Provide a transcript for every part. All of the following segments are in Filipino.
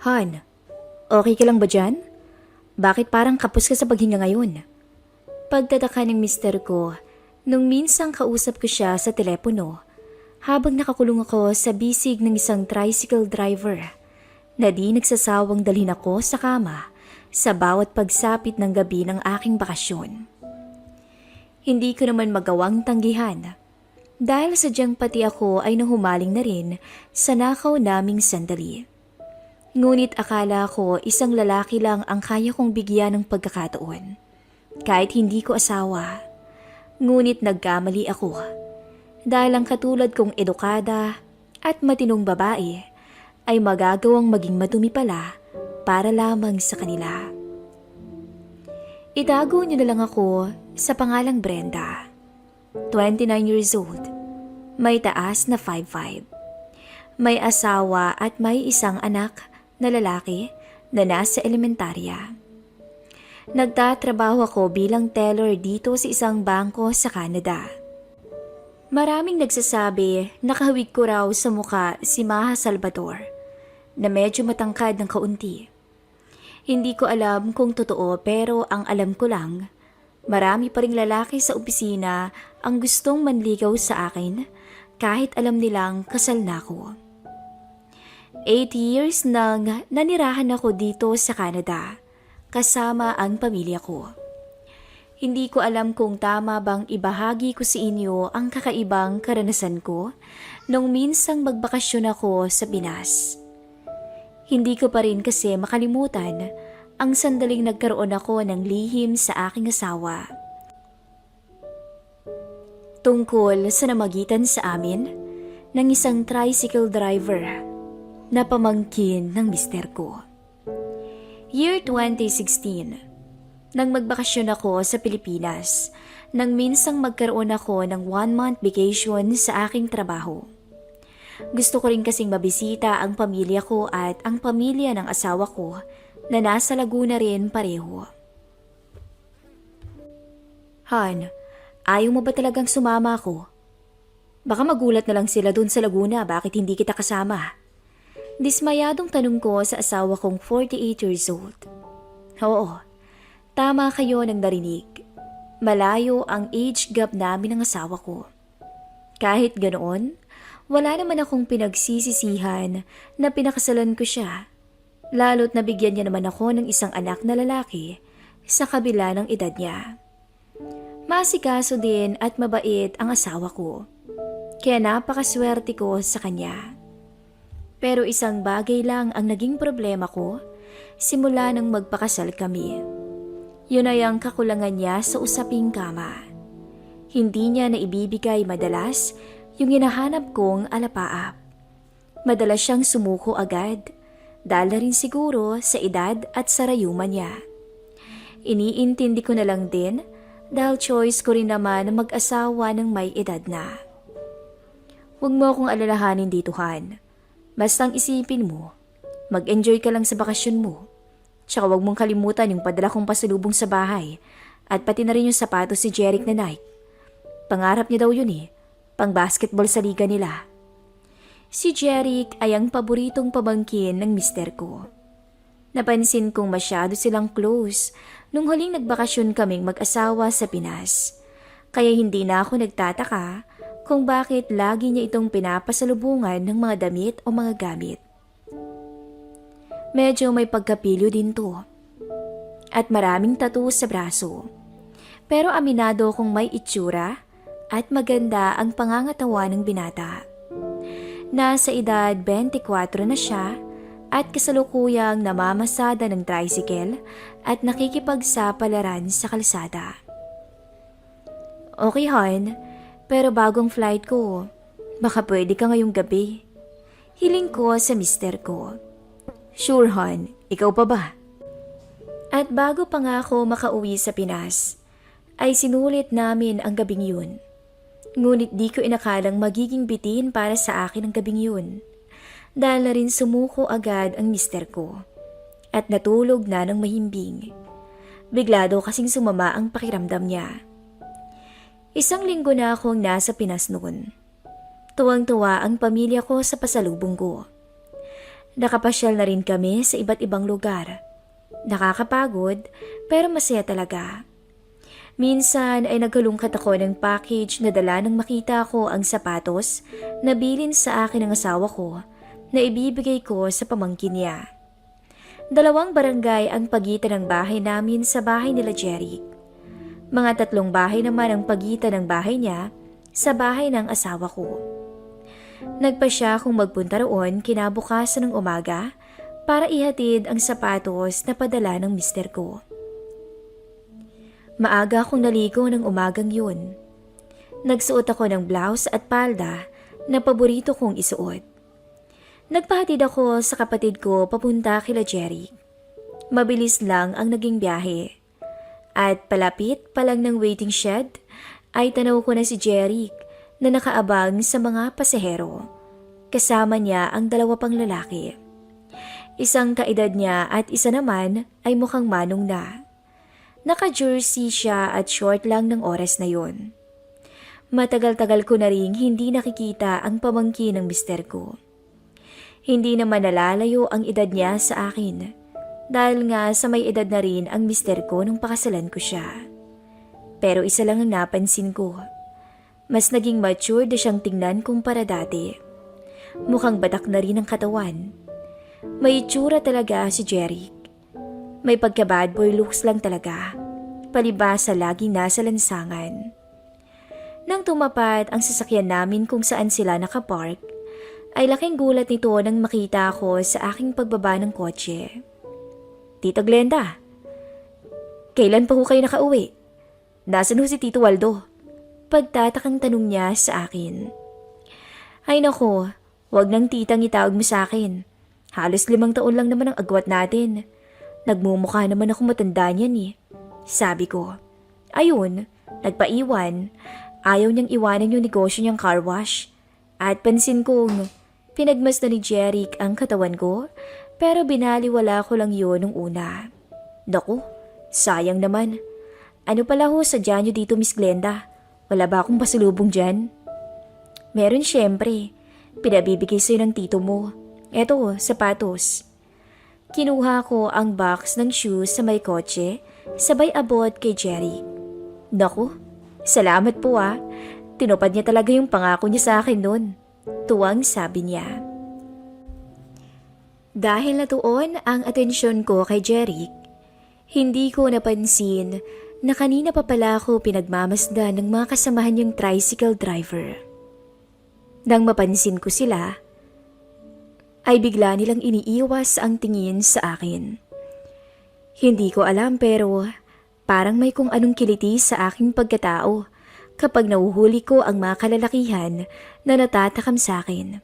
Han, okay ka lang ba dyan? Bakit parang kapos ka sa paghinga ngayon? Pagtataka ng mister ko nung minsang kausap ko siya sa telepono habang nakakulong ako sa bisig ng isang tricycle driver na di nagsasawang dalhin ako sa kama sa bawat pagsapit ng gabi ng aking bakasyon. Hindi ko naman magawang tanggihan dahil sadyang pati ako ay nahumaling na rin sa nakaw naming sandali. Ngunit akala ko isang lalaki lang ang kaya kong bigyan ng pagkakataon. Kahit hindi ko asawa. Ngunit nagkamali ako. Dahil ang katulad kong edukada at matinong babae ay magagawang maging madumi pala para lamang sa kanila. Itago niyo na lang ako sa pangalang Brenda. 29 years old. May taas na 5'5". May asawa at may isang anak na lalaki na nasa elementarya. Nagtatrabaho ako bilang teller dito sa isang bangko sa Canada. Maraming nagsasabi na kahawig ko raw sa muka si Maha Salvador na medyo matangkad ng kaunti. Hindi ko alam kung totoo pero ang alam ko lang, marami pa ring lalaki sa opisina ang gustong manligaw sa akin kahit alam nilang kasal na ako. 8 years nang nanirahan ako dito sa Canada, kasama ang pamilya ko. Hindi ko alam kung tama bang ibahagi ko sa inyo ang kakaibang karanasan ko nung minsang magbakasyon ako sa Pinas. Hindi ko pa rin kasi makalimutan ang sandaling nagkaroon ako ng lihim sa aking asawa. Tungkol sa namagitan sa amin ng isang tricycle driver na pamangkin ng mister ko. Year 2016, nang magbakasyon ako sa Pilipinas, nang minsang magkaroon ako ng 1-month vacation sa aking trabaho. Gusto ko rin kasing mabisita ang pamilya ko at ang pamilya ng asawa ko na nasa Laguna rin pareho. Han, ayaw mo ba talagang sumama ako? Baka magulat na lang sila dun sa Laguna bakit hindi kita kasama. Dismayadong tanong ko sa asawa kong 48 years old. Oo, tama kayo ng narinig. Malayo ang age gap namin ng asawa ko. Kahit ganoon, wala naman akong pinagsisisihan na pinakasalan ko siya. Lalo't nabigyan niya naman ako ng isang anak na lalaki sa kabila ng edad niya. Masikaso din at mabait ang asawa ko. Kaya napakaswerte ko sa kanya. Pero isang bagay lang ang naging problema ko simula nang magpakasal kami. Yun ay ang kakulangan niya sa usaping kama. Hindi niya naibibigay madalas yung hinahanap kong alapaap. Madalas siyang sumuko agad, dahil na rin siguro sa edad at sa rayuman niya. Iniintindi ko na lang din dahil choice ko rin naman na mag-asawa ng may edad na. Huwag mo akong alalahanin dito, Han. Basta ang isipin mo, mag-enjoy ka lang sa bakasyon mo. Tsaka huwag mong kalimutan yung padala kong pasalubong sa bahay at pati na rin yung sapatos si Jeric na Nike. Pangarap niya daw yun pang basketball sa liga nila. Si Jeric ay ang paboritong pamangkin ng mister ko. Napansin kong masyado silang close nung huling nagbakasyon kaming mag-asawa sa Pinas. Kaya hindi na ako nagtataka kung bakit lagi niya itong pinapasalubungan ng mga damit o mga gamit. Medyo may pagkapilyo din to. At maraming tattoo sa braso. Pero aminado kong may itsura at maganda ang pangangatawa ng binata. Nasa edad 24 na siya at kasalukuyang namamasada ng tricycle at nakikipagsapalaran sa kalsada. Okay, Han. Pero bagong flight ko, baka pwede ka ngayong gabi. Hiling ko sa mister ko. Sure, Han, ikaw pa ba? At bago pa nga ako makauwi sa Pinas, ay sinulit namin ang gabing yun. Ngunit di ko inakalang magiging bitin para sa akin ang gabing yun. Dahil na rin sumuko agad ang mister ko. At natulog na ng mahimbing. Bigla daw kasing sumama ang pakiramdam niya. 1 linggo na akong nasa Pinas noon. Tuwang-tuwa ang pamilya ko sa pasalubong ko. Nakapasyal na rin kami sa iba't ibang lugar. Nakakapagod pero masaya talaga. Minsan ay nagkalungkat ako ng package na dala nang makita ko ang sapatos na bilin sa akin ng asawa ko na ibibigay ko sa pamangkin niya. 2 barangay ang pagitan ng bahay namin sa bahay nila Jeric. Mga 3 bahay naman ang pagitan ng bahay niya sa bahay ng asawa ko. Nagpa siya kung magpunta roon kinabukasan ng umaga para ihatid ang sapatos na padala ng mister ko. Maaga akong naligo ng umagang yun. Nagsuot ako ng blouse at palda na paborito kong isuot. Nagpahatid ako sa kapatid ko papunta kila Jeric. Mabilis lang ang naging biyahe. At palapit pa lang ng waiting shed ay tanaw ko na si Jeric na nakaabang sa mga pasahero. Kasama niya ang 2 pang lalaki. Isang kaedad niya at isa naman ay mukhang manong na. Naka-jersey siya at short lang ng oras na yon. Matagal-tagal ko na ring hindi nakikita ang pamangkin ng mister ko. Hindi naman nalalayo ang edad niya sa akin dahil nga sa may edad na rin ang mister ko nung pakasalan ko siya. Pero isa lang ang napansin ko. Mas naging mature na siyang tingnan kumpara dati. Mukhang batak na rin ang katawan. May itsura talaga si Jeric. May pagka-bad boy looks lang talaga. Palibasa laging nasa lansangan. Nang tumapat ang sasakyan namin kung saan sila nakapark, ay laking gulat nito nang makita ako sa aking pagbaba ng kotse. Tita Glenda, kailan pa ho kayo nakauwi? Nasaan ho si Tito Waldo? Pagtatakang tanong niya sa akin. Ay nako, wag nang titang itawag mo sa akin. Halos 5 taon lang naman ang agwat natin. Nagmumukha naman ako matanda niyan eh. Sabi ko. Ayun, nagpaiwan. Ayaw niyang iwanan yung negosyo niyang car wash. At pansin kong pinagmasdan ni Jeric ang katawan ko, pero binaliwala ko lang yun nung una. Naku, sayang naman. Ano pala ho sadya niyo dito, Miss Glenda? Wala ba akong pasalubong dyan? Meron syempre. Pinabibigay sa'yo ng tito mo. Eto, sapatos. Kinuha ko ang box ng shoes sa may kotse, sabay abot kay Jeric. Naku, salamat po ah. Tinupad niya talaga yung pangako niya sa akin noon. Tuwang sabi niya. Dahil natuon ang atensyon ko kay Jeric, hindi ko napansin na kanina pa pala ako pinagmamasdan ng mga kasamahan niyang tricycle driver. Nang mapansin ko sila, ay bigla nilang iniiwas ang tingin sa akin. Hindi ko alam pero parang may kung anong kiliti sa aking pagkatao kapag nahuhuli ko ang mga kalalakihan na natatakam sa akin.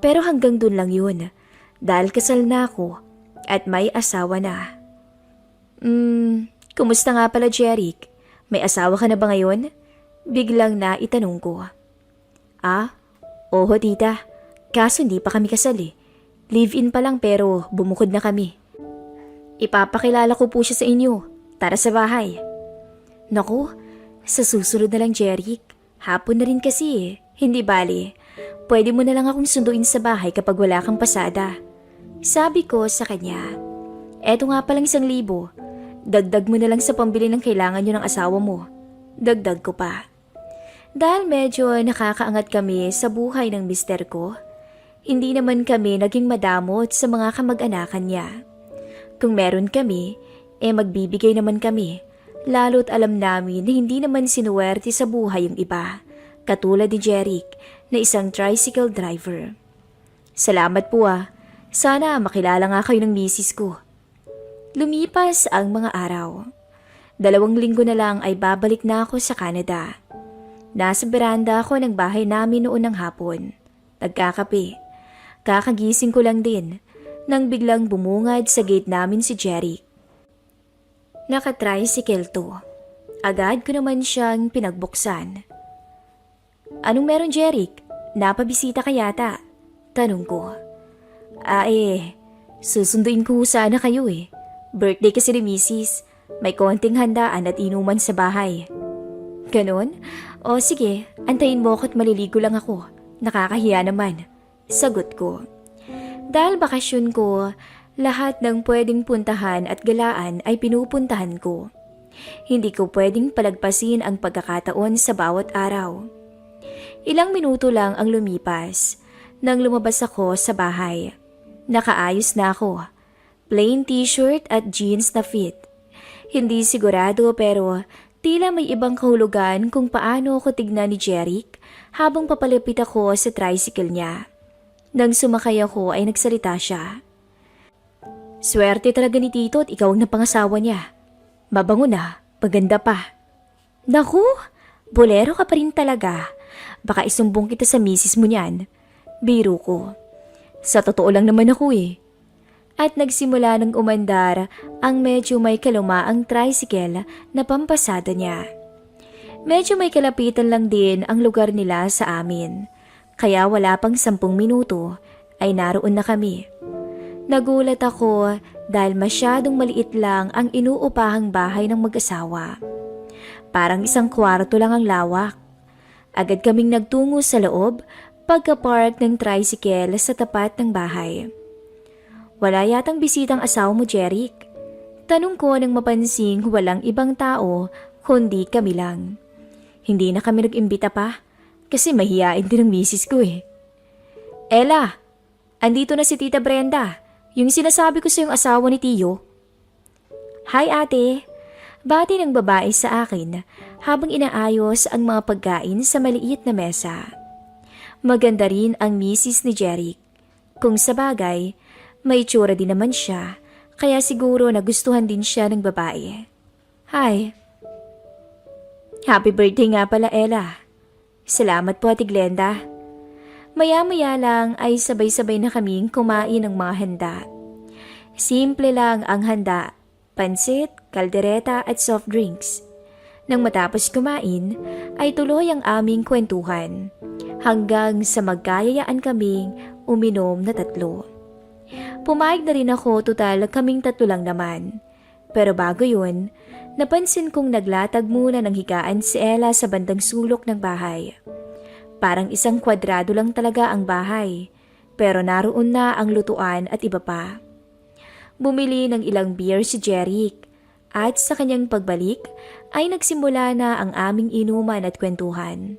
Pero hanggang dun lang yun dahil kasal na ako at may asawa na. Kumusta nga pala Jeric? May asawa ka na ba ngayon? Biglang na itanong ko. Oho tita, kaso hindi pa kami kasal eh. Live-in pa lang pero bumukod na kami. Ipapakilala ko po siya sa inyo. Tara sa bahay. Naku, sa susunod na lang Jeric. Hapon na rin kasi eh. Hindi bali. Pwede mo na lang akong sunduin sa bahay kapag wala kang pasada. Sabi ko sa kanya. Eto nga palang 1,000. Dagdag mo na lang sa pambili ng kailangan nyo ng asawa mo. Dagdag ko pa. Dahil medyo nakakaangat kami sa buhay ng mister ko, hindi naman kami naging madamot sa mga kamag-anakan niya. Kung meron kami, magbibigay naman kami, lalo't alam namin na hindi naman sinuwerte sa buhay yung iba, katulad ni Jeric na isang tricycle driver. Salamat po ah, sana makilala nga kayo ng misis ko. Lumipas ang mga araw. 2 linggo na lang ay babalik na ako sa Canada. Nasa beranda ako ng bahay namin noon ng hapon. Nagkakape. Kakagising ko lang din nang biglang bumungad sa gate namin si Jeric. Naka-tricycle to. Agad ko naman siyang pinagbuksan. Anong meron Jeric? Napabisita ka yata? Tanong ko. Susunduin ko sana kayo eh. Birthday kasi ni Mrs. May konting handaan at inuman sa bahay. Ganon? O sige, antayin mo ako at maliligo lang ako. Nakakahiya naman. Sagot ko. Dahil bakasyon ko, lahat ng pwedeng puntahan at galaan ay pinupuntahan ko. Hindi ko pwedeng palagpasin ang pagkakataon sa bawat araw. Ilang minuto lang ang lumipas nang lumabas ako sa bahay. Nakaayos na ako. Plain t-shirt at jeans na fit. Hindi sigurado pero tila may ibang kahulugan kung paano ako tignan ni Jeric habang papalapit ako sa tricycle niya. Nang sumakay ako ay nagsalita siya. Swerte talaga ni Tito at ikaw ang napangasawa niya. Mabango na, maganda pa. Naku, bolero ka pa rin talaga. Baka isumbong kita sa misis mo niyan. Biro ko. Sa totoo lang naman ako eh. At nagsimula ng umandar ang medyo may kalumaang tricycle na pampasada niya. Medyo may kalapitan lang din ang lugar nila sa amin. Kaya wala pang 10 minuto ay naroon na kami. Nagulat ako dahil masyadong maliit lang ang inuupahang bahay ng mag-asawa. Parang isang kwarto lang ang lawak. Agad kaming nagtungo sa loob pagka-park ng tricycle sa tapat ng bahay. Wala yatang bisitang asawa mo, Jeric? Tanong ko nang mapansing walang ibang tao kundi kami lang. Hindi na kami nag-imbita pa kasi mahiyain din ang misis ko eh. Ella, andito na si Tita Brenda, yung sinasabi ko sa yung asawa ni Tio. Hi ate, bati ng babae sa akin habang inaayos ang mga pagkain sa maliit na mesa. Maganda rin ang misis ni Jeric. Kung sa bagay, may itsura din naman siya, kaya siguro nagustuhan din siya ng babae. Hi. Happy birthday nga pala, Ella. Salamat po, Ate Glenda. Maya-maya lang ay sabay-sabay na kaming kumain ng mga handa. Simple lang ang handa, pansit, kaldereta at soft drinks. Nang matapos kumain, ay tuloy ang aming kwentuhan, hanggang sa magkayayaan kaming uminom na 3. Pumayag na rin ako, total kaming 3 lang naman. Pero bago yun, napansin kong naglatag muna ng higaan si Ella sa bandang sulok ng bahay. Parang isang kwadrado lang talaga ang bahay, pero naroon na ang lutuan at iba pa. Bumili ng ilang beer si Jeric, at sa kanyang pagbalik ay nagsimula na ang aming inuman at kwentuhan.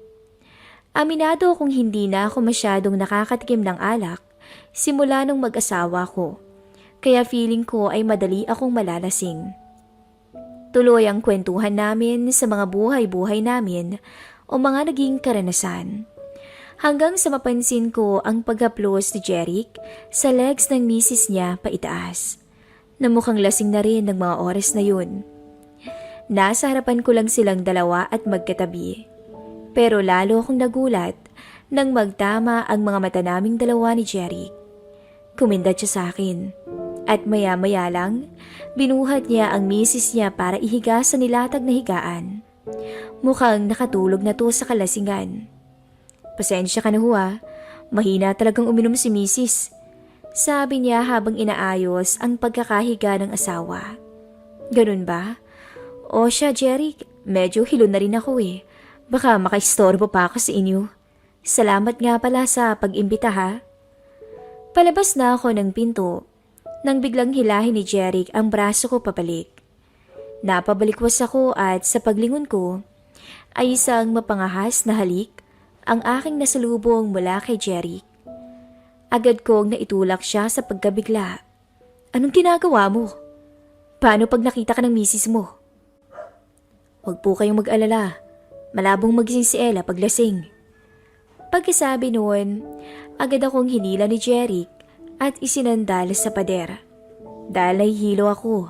Aminado kung hindi na ako masyadong nakakatikim ng alak simula nung mag-asawa ko, kaya feeling ko ay madali akong malalasing. Tuloy ang kwentuhan namin sa mga buhay-buhay namin o mga naging karanasan. Hanggang sa mapansin ko ang pag-haplos ni Jeric sa legs ng misis niya paitaas, na mukhang lasing na rin ng mga oras na yun. Nasa harapan ko lang silang dalawa at magkatabi. Pero lalo akong nagulat nang magtama ang mga mata naming dalawa ni Jeric. Kumindat siya sa akin. At maya-maya lang, binuhat niya ang misis niya para ihiga sa nilatag na higaan. Mukhang nakatulog na to sa kalasingan. Pasensya ka na ho ah, mahina talagang uminom si misis. Sabi niya habang inaayos ang pagkakahiga ng asawa. Ganun ba? O siya, Jeric, medyo hilo na rin ako eh. Baka makaistorbo pa ako sa inyo. Salamat nga pala sa pag-imbita ha. Palabas na ako ng pinto nang biglang hilahin ni Jeric ang braso ko pabalik. Napabalikwas ako at sa paglingon ko ay isang mapangahas na halik ang aking nasalubong mula kay Jeric. Agad kong naitulak siya sa pagkabigla. Anong ginagawa mo? Paano pag nakita ka ng misis mo? Huwag po kayong mag-alala. Malabong magising si Ella pag lasing. Pagkasabi noon, agad akong hinila ni Jeric at isinandal sa pader. Dahil nahihilo ako,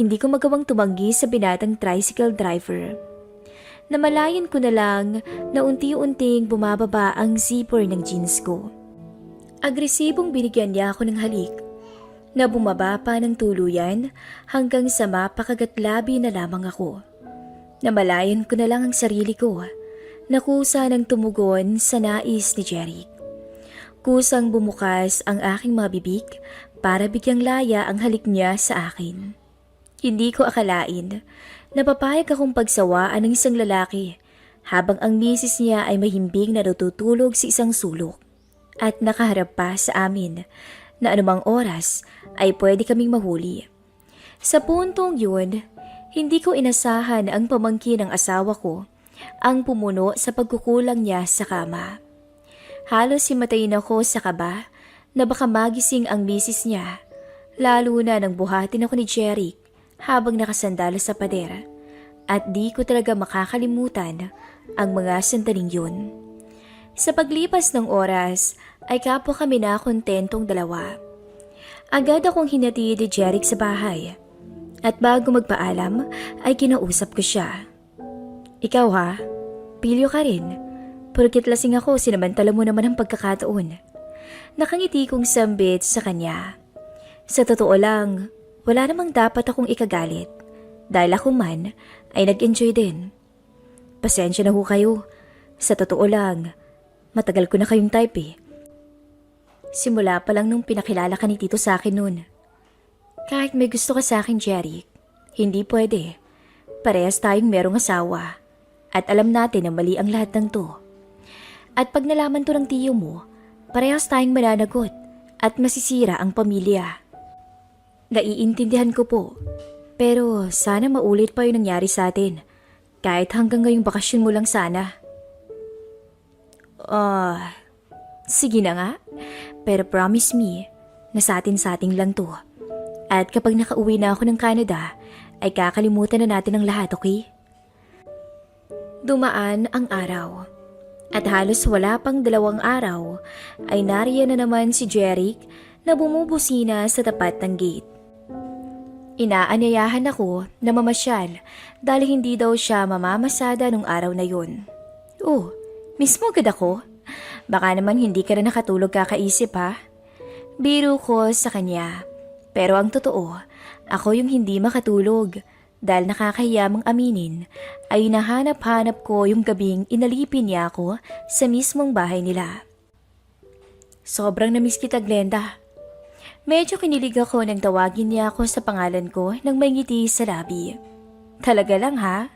hindi ko magawang tumanggi sa binatang tricycle driver. Namalayan ko na lang na unti-unting bumababa ang zipper ng jeans ko. Agresibong binigyan niya ako ng halik na bumaba pa ng tuluyan hanggang sa mapakagatlabi na lamang ako. Namalayan ko na lang ang sarili ko na kusa ng tumugon sa nais ni Jeric. Kusang bumukas ang aking mga bibig para bigyang laya ang halik niya sa akin. Hindi ko akalain na papayag akong pagsawaan ng isang lalaki habang ang misis niya ay mahimbing na natutulog sa isang sulok at nakaharap pa sa amin na anumang oras ay pwede kaming mahuli. Sa puntong yun, hindi ko inasahan ang pamangkin ng asawa ko ang pumuno sa pagkukulang niya sa kama. Halos himatayin ako sa kaba na baka magising ang misis niya, lalo na nang buhatin ako ni Jeric habang nakasandalo sa pader, at di ko talaga makakalimutan ang mga sandaling yun. Sa paglipas ng oras ay kapwa kami na kontentong dalawa. Agad akong hinatid ni Jeric sa bahay, at bago magpaalam ay kinausap ko siya. Ikaw ha, pilyo ka rin. Porket lasing ako, sinamantala mo naman ang pagkakataon. Nakangiti kong sambit sa kanya. Sa totoo lang, wala namang dapat akong ikagalit. Dahil ako man ay nag-enjoy din. Pasensya na ho kayo. Sa totoo lang, matagal ko na kayong type eh. Simula pa lang nung pinakilala ka ni Tito sa akin noon. Kahit may gusto ka sa akin, Jeric, hindi pwede. Parehas tayong merong asawa. At alam natin na mali ang lahat ng to. At pag nalaman to ng tiyo mo, parehas tayong mananagot at masisira ang pamilya. Naiintindihan ko po, pero sana maulit pa yung nangyari sa atin. Kahit hanggang ngayong bakasyon mo lang sana. Sige na nga. Pero promise me na sa atin lang to. At kapag nakauwi na ako ng Canada, ay kakalimutan na natin ang lahat, okay? Dumaan ang araw. At halos wala pang 2 araw ay nariyan na naman si Jeric na bumubusina sa tapat ng gate. Inaanyayahan ako na mamasyal dahil hindi daw siya mamamasada nung araw na yun. Oh, mismo agad ako? Baka naman hindi ka na nakatulog kakaisip ha? Biro ko sa kanya. Pero ang totoo, ako yung hindi makatulog. Dahil nakakahiyamang aminin, ay nahanap-hanap ko yung gabing inalipin niya ako sa mismong bahay nila. Sobrang namiss kita, Glenda. Medyo kinilig ako nang tawagin niya ako sa pangalan ko nang may ngiti sa labi. Talaga lang ha?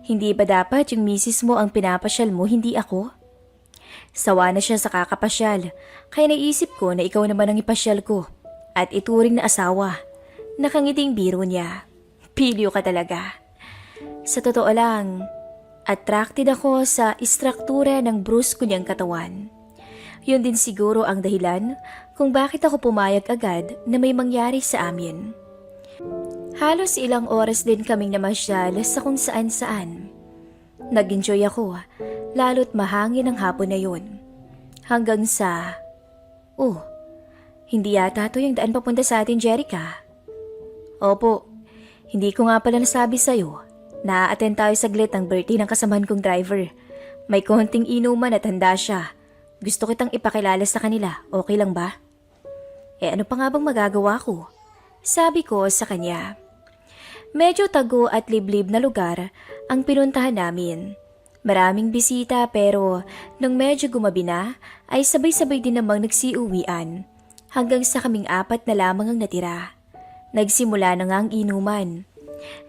Hindi ba dapat yung misis mo ang pinapasyal mo, hindi ako? Sawa na siya sa kakapasyal, kaya naisip ko na ikaw naman ang ipasyal ko at ituring na asawa. Nakangiting biro niya. Pilyo ka talaga. Sa totoo lang, attracted ako sa istruktura ng brusko niyang katawan. Yun din siguro ang dahilan kung bakit ako pumayag agad na may mangyari sa amin. Halos ilang oras din kaming namasyal sa kung saan-saan. Nag-enjoy ako, lalo't mahangin ang hapon na yun. Hanggang sa... hindi yata to yung daan papunta sa atin, Jerica. Opo. Hindi ko nga pala nasabi sa'yo. Na-attend tayo saglit ang birthday ng kasamahan kong driver. May konting inuman at handa siya. Gusto kitang ipakilala sa kanila. Okay lang ba? Ano pa nga bang magagawa ko? Sabi ko sa kanya. Medyo tago at liblib na lugar ang pinuntahan namin. Maraming bisita pero nung medyo gumabi na ay sabay-sabay din namang nagsiuwian. Hanggang sa kaming 4 na lamang ang natira. Nagsimula na nga ang inuman.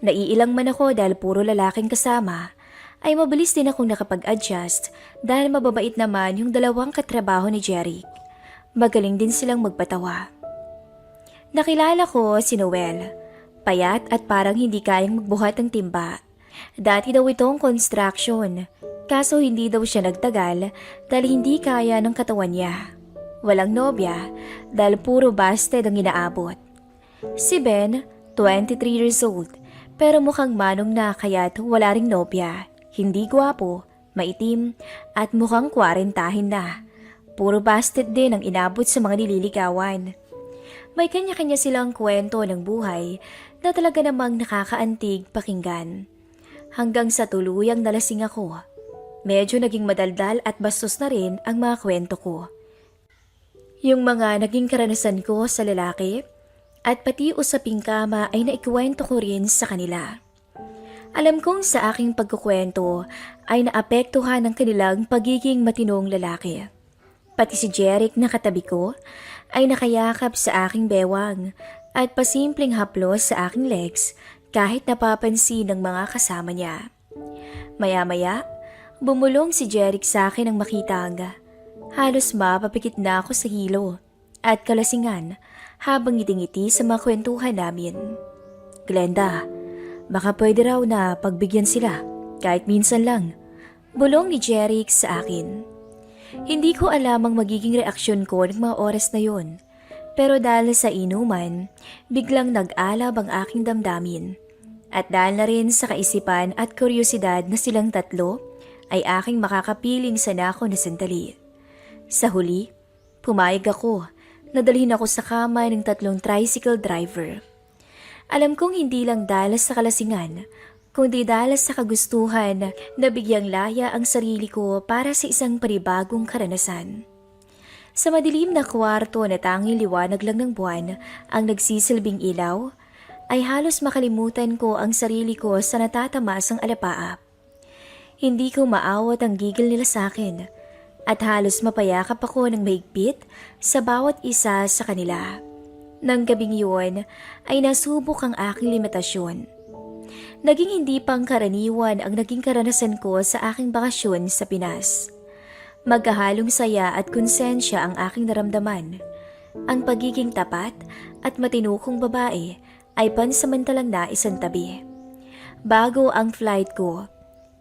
Naiilang man ako dahil puro lalaking kasama, ay mabilis din akong nakapag-adjust dahil mababait naman yung 2 katrabaho ni Jeric. Magaling din silang magpatawa. Nakilala ko si Noel, payat at parang hindi kayang magbuhat ng timba. Dati daw itong construction, kaso hindi daw siya nagtagal dahil hindi kaya ng katawan niya. Walang nobya dahil puro busted ang inaabot. Si Ben, 23 years old, pero mukhang manong na kaya't wala ring nobya. Hindi gwapo, maitim, at mukhang 40 na. Puro busted din ang inabot sa mga nililigawan. May kanya-kanya silang kwento ng buhay na talaga namang nakakaantig pakinggan. Hanggang sa tuluyang nalasing ako. Medyo naging madaldal at bastos na rin ang mga kwento ko. Yung mga naging karanasan ko sa lalaki, at pati usaping kama ay naikwento ko rin sa kanila. Alam kong sa aking pagkukwento ay naapektuhan ng kanilang pagiging matinong lalaki. Pati si Jeric na katabi ko ay nakayakap sa aking bewang at pasimpleng haplos sa aking legs kahit napapansin ng mga kasama niya. Maya-maya, bumulong si Jeric sa akin ng makitang. Halos mapapikit na ako sa hilo. at kalasingan habang ngiti-ngiti sa mga kwentuhan namin. Glenda, baka pwede raw na pagbigyan sila kahit minsan lang. Bulong ni Jeric sa akin. Hindi ko alam ang magiging reaksyon ko ng mga oras na yon. Pero dahil sa inuman, biglang nag-alab ang aking damdamin. At dahil na rin sa kaisipan at kuryosidad na silang tatlo, ay aking makakapiling sa nako na sandali. Sa huli, pumayag ako na dalhin ako sa kama ng 3 tricycle driver. Alam kong hindi lang dahil sa kalasingan, kundi dahil sa kagustuhan na bigyang laya ang sarili ko para sa isang panibagong karanasan. Sa madilim na kwarto na tanging liwanag lang ng buwan ang nagsisilbing ilaw, ay halos makalimutan ko ang sarili ko sa natatamasang alapaap. Hindi ko maawat ang gigil nila sa akin at halos mapayakap ako ng mahigpit sa bawat isa sa kanila. Nang gabing yun ay nasubok ang aking limitasyon. Naging hindi pangkaraniwan ang naging karanasan ko sa aking bakasyon sa Pinas. Magkahalong saya at konsensya ang aking naramdaman. Ang pagiging tapat at matinukong babae ay pansamantalang naisantabi. Bago ang flight ko,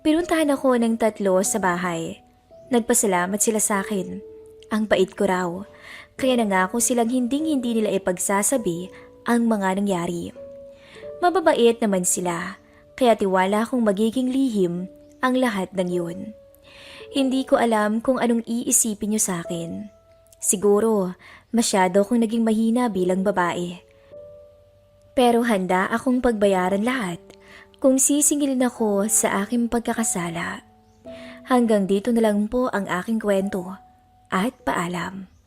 pinuntahan ako ng 3 sa bahay. Nagpasalamat sila sa akin. Ang pait ko raw, kaya nangako silang hindi nila ipagsasabi ang mga nangyari. Mababait naman sila, kaya tiwala akong magiging lihim ang lahat ng yun. Hindi ko alam kung anong iisipin niyo sa akin. Siguro, masyado akong naging mahina bilang babae. Pero handa akong pagbayaran lahat kung sisingilin ako sa aking pagkakasala. Hanggang dito na lang po ang aking kwento at paalam.